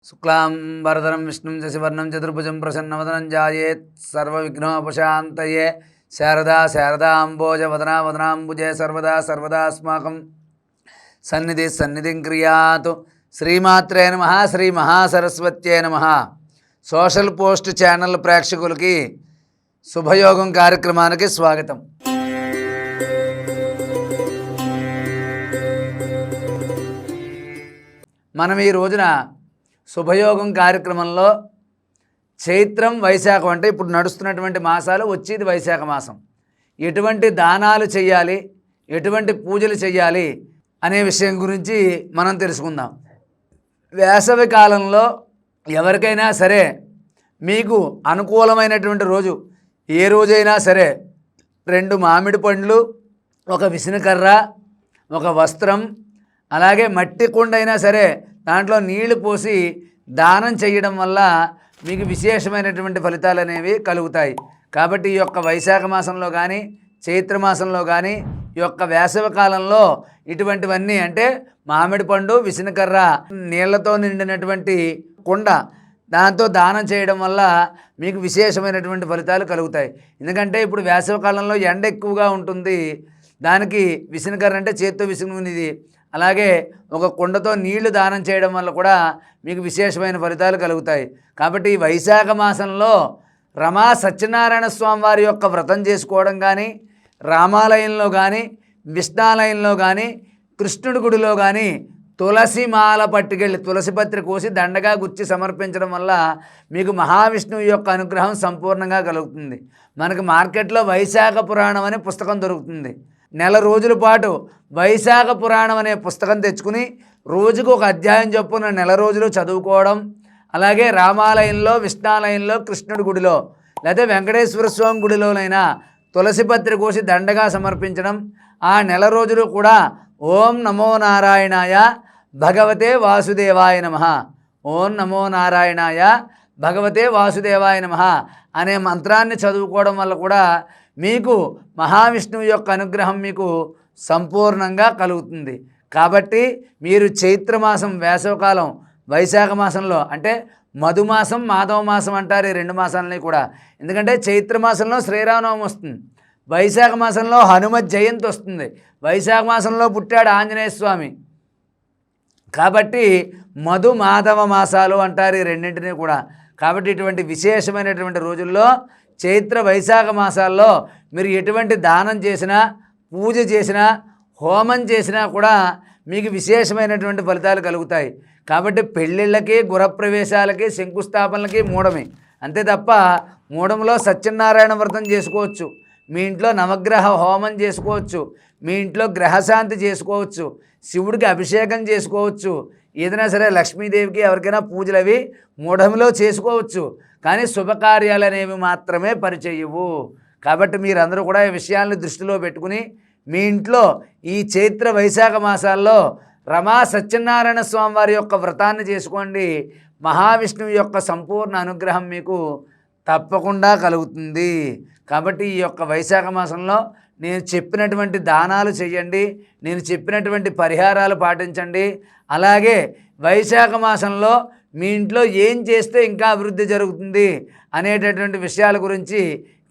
శుక్లాంబరధరం విష్ణుం శశివర్ణం చతుర్భుజం ప్రసన్నవదనం ధ్యాయేత్ సర్వవిఘ్నోపశాంతయే శారదా శారదాంబోజవదనా వదనాంబుజే సర్వదా సర్వదాస్మాకం సన్నిధిం క్రియాతు. శ్రీమాత్రే నమః. శ్రీ మహాసరస్వత్యే నమః. సోషల్ పోస్ట్ ఛానల్ ప్రేక్షకులకి శుభయోగం కార్యక్రమానికి స్వాగతం. మనం ఈ రోజున శుభయోగం కార్యక్రమంలో చైత్రం వైశాఖం అంటే ఇప్పుడు నడుస్తున్నటువంటి మాసాలు వచ్చేది వైశాఖ మాసం, ఎటువంటి దానాలు చేయాలి, ఎటువంటి పూజలు చేయాలి అనే విషయం గురించి మనం తెలుసుకుందాం. వేసవి కాలంలో ఎవరికైనా సరే మీకు అనుకూలమైనటువంటి రోజు ఏ రోజైనా సరే 2 మామిడి పండ్లు, ఒక విసనకర్ర, ఒక వస్త్రం, అలాగే మట్టి కుండ అయినా సరే దాంట్లో నీళ్లు పోసి దానం చేయడం వల్ల మీకు విశేషమైనటువంటి ఫలితాలు అనేవి కలుగుతాయి. కాబట్టి ఈ యొక్క వైశాఖ మాసంలో కానీ చైత్రమాసంలో కానీ ఈ యొక్క వేసవి కాలంలో ఇటువంటివన్నీ అంటే మామిడి పండు, విసనకర్ర, నీళ్లతో నిండినటువంటి కుండ దాంతో దానం చేయడం వల్ల మీకు విశేషమైనటువంటి ఫలితాలు కలుగుతాయి. ఎందుకంటే ఇప్పుడు వేసవి కాలంలో ఎండ ఎక్కువగా ఉంటుంది, దానికి విసనకర్ర అంటే చేత్తో విసుకునేది, అలాగే ఒక కుండతో నీళ్లు దానం చేయడం వల్ల కూడా మీకు విశేషమైన ఫలితాలు కలుగుతాయి. కాబట్టి ఈ వైశాఖ మాసంలో రమా సత్యనారాయణ స్వామి వారి యొక్క వ్రతం చేసుకోవడం కానీ, రామాలయంలో కానీ, విష్ణాలయంలో కానీ, కృష్ణుడి గుడిలో కానీ తులసి మాల పట్టుకెళ్ళి తులసి పత్రి కోసి దండగా గుచ్చి సమర్పించడం వల్ల మీకు మహావిష్ణువు యొక్క అనుగ్రహం సంపూర్ణంగా కలుగుతుంది. మనకు మార్కెట్లో వైశాఖ పురాణం అనే పుస్తకం దొరుకుతుంది. నెల రోజుల పాటు వైశాఖ పురాణం అనే పుస్తకం తెచ్చుకుని రోజుకు ఒక అధ్యాయం చొప్పున నెల రోజులు చదువుకోవడం, అలాగే రామాలయంలో, విష్ణాలయంలో, కృష్ణుడి గుడిలో లేదా వెంకటేశ్వర స్వామి గుడిలోనైనా తులసి పత్రి కోసి దండగా సమర్పించడం, ఆ నెల రోజులు కూడా ఓం నమో నారాయణాయ భగవతే వాసుదేవాయ నమః, ఓం నమో నారాయణాయ భగవతే వాసుదేవాయ నమః అనే మంత్రాన్ని చదువుకోవడం వల్ల కూడా మీకు మహావిష్ణువు యొక్క అనుగ్రహం మీకు సంపూర్ణంగా కలుగుతుంది. కాబట్టి మీరు చైత్రమాసం వేసవకాలం వైశాఖ మాసంలో అంటే మధుమాసం, మాధవ మాసం అంటారు ఈ 2 మాసాలని కూడా. ఎందుకంటే చైత్రమాసంలో శ్రీరామనవమి వస్తుంది, వైశాఖ మాసంలో హనుమత్ జయంతి వస్తుంది, వైశాఖ మాసంలో పుట్టాడు ఆంజనేయ స్వామి. కాబట్టి మధు మాధవ మాసాలు అంటారు ఈ రెండింటినీ కూడా. కాబట్టి ఇటువంటి విశేషమైనటువంటి రోజుల్లో చైత్ర వైశాఖ మాసాల్లో మీరు ఎటువంటి దానం చేసినా, పూజ చేసినా, హోమం చేసినా కూడా మీకు విశేషమైనటువంటి ఫలితాలు కలుగుతాయి. కాబట్టి పెళ్ళిళ్ళకి, గృహప్రవేశాలకి, శంకుస్థాపనలకి మూఢమే, అంతే తప్ప మూఢంలో సత్యనారాయణ వ్రతం చేసుకోవచ్చు, మీ ఇంట్లో నవగ్రహ హోమం చేసుకోవచ్చు, మీ ఇంట్లో గ్రహశాంతి చేసుకోవచ్చు, శివుడికి అభిషేకం చేసుకోవచ్చు, ఏదైనా సరే లక్ష్మీదేవికి ఎవరికైనా పూజలు అవి మూఢంలో చేసుకోవచ్చు. కానీ శుభకార్యాలు అనేవి మాత్రమే పరిచయవు. కాబట్టి మీరందరూ కూడా ఈ విషయాలను దృష్టిలో పెట్టుకుని మీ ఇంట్లో ఈ చైత్ర వైశాఖ మాసాల్లో రమా సత్యనారాయణ స్వామి వారి యొక్క వ్రతాన్ని చేసుకోండి. మహావిష్ణువు యొక్క సంపూర్ణ అనుగ్రహం మీకు తప్పకుండా కలుగుతుంది. కాబట్టి ఈ యొక్క వైశాఖ మాసంలో నేను చెప్పినటువంటి దానాలు చేయండి, నేను చెప్పినటువంటి పరిహారాలు పాటించండి. అలాగే వైశాఖ మాసంలో మీ ఇంట్లో ఏం చేస్తే ఇంకా అభివృద్ధి జరుగుతుంది అనేటటువంటి విషయాల గురించి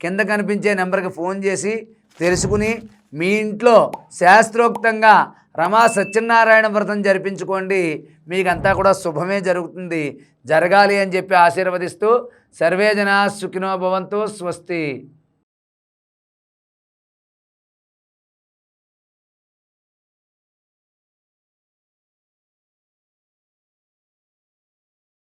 కింద కనిపించే నెంబర్కి ఫోన్ చేసి తెలుసుకుని మీ ఇంట్లో శాస్త్రోక్తంగా రమా సత్యనారాయణ వ్రతం జరిపించుకోండి. మీకంతా కూడా శుభమే జరుగుతుంది, జరగాలి అని చెప్పి ఆశీర్వదిస్తూ సర్వే జనా సుఖినో భవంతు. స్వస్తి.